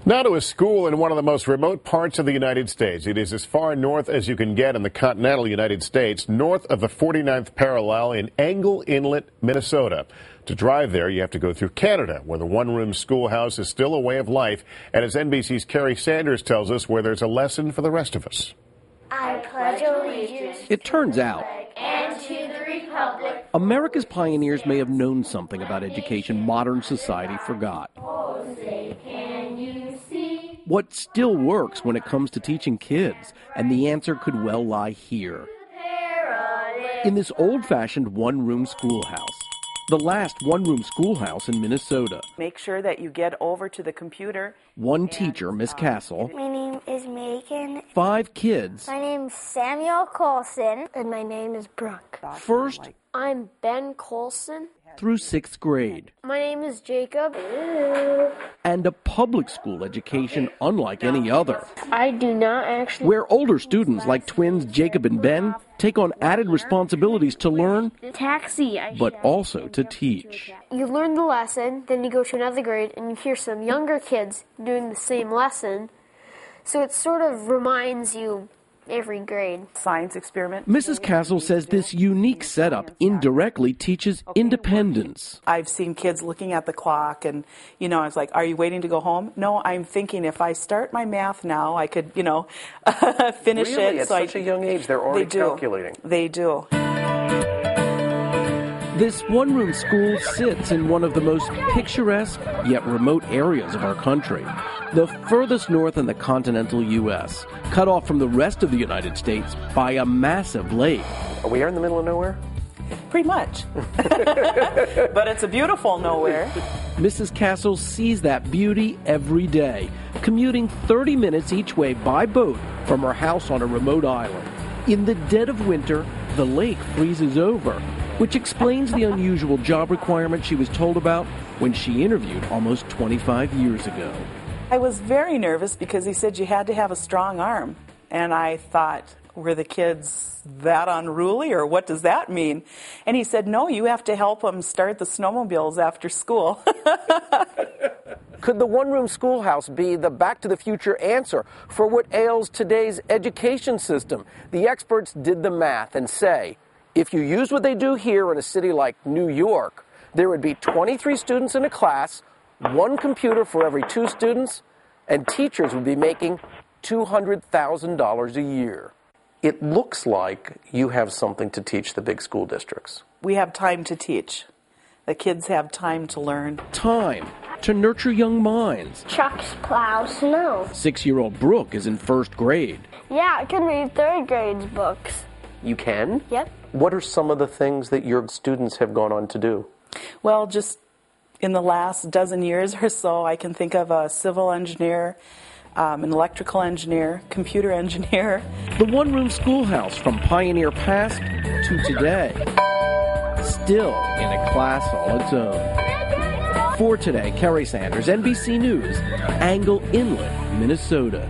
Now to a school in one of the most remote parts of the United States. It is as far north as you can get in the continental United States, north of the 49th parallel in Angle Inlet, Minnesota. To drive there, you have to go through Canada, where the one-room schoolhouse is still a way of life. And as NBC's Kerry Sanders tells us, where there's a lesson for the rest of us. I pledge allegiance. It turns out, And to the republic. America's pioneers may have known something about education modern society forgot. Can you see? What still works when it comes to teaching kids? And the answer could well lie here, in this old-fashioned one-room schoolhouse. The last one-room schoolhouse in Minnesota. Make sure that you get over to the computer. One teacher, Miss Castle. My name is Megan. 5 kids. My name's Samuel Colson. And my name is Brooke. First I'm Ben Colson. through 6th grade. My name is Jacob. And a public school education unlike any other, I do not actually. where older students like twins Jacob and Ben take on added responsibilities to learn, Taxi. but also to teach. You learn the lesson, then you go to another grade and you hear some younger kids doing the same lesson. So it sort of reminds you every grade. Science experiment. Mrs. Castle says this unique setup indirectly teaches independence. I've seen kids looking at the clock and, I was like, are you waiting to go home? No, I'm thinking if I start my math now, I could, finish it. Really? At such a young age, they're already calculating. They do. This one-room school sits in one of the most picturesque yet remote areas of our country, the furthest north in the continental U.S., cut off from the rest of the United States by a massive lake. Are we here in the middle of nowhere? Pretty much. But it's a beautiful nowhere. Mrs. Castle sees that beauty every day, commuting 30 minutes each way by boat from her house on a remote island. In the dead of winter, the lake freezes over, which explains the unusual job requirement she was told about when she interviewed almost 25 years ago. I was very nervous because he said you had to have a strong arm. And I thought, were the kids that unruly, or what does that mean? And he said, no, you have to help them start the snowmobiles after school. Could the one-room schoolhouse be the Back to the Future answer for what ails today's education system? The experts did the math and say, if you use what they do here in a city like New York, there would be 23 students in a class, 1 computer for every 2 students, and teachers would be making $200,000 a year. It looks like you have something to teach the big school districts. We have time to teach. The kids have time to learn. Time to nurture young minds. Trucks plow snow. 6-year-old Brooke is in 1st grade. Yeah, I can read 3rd grade's books. You can? Yep. What are some of the things that your students have gone on to do? Well, just in the last dozen years or so, I can think of a civil engineer, an electrical engineer, computer engineer. The one-room schoolhouse from pioneer past to today, still in a class all its own. For today, Kerry Sanders, NBC News, Angle Inlet, Minnesota.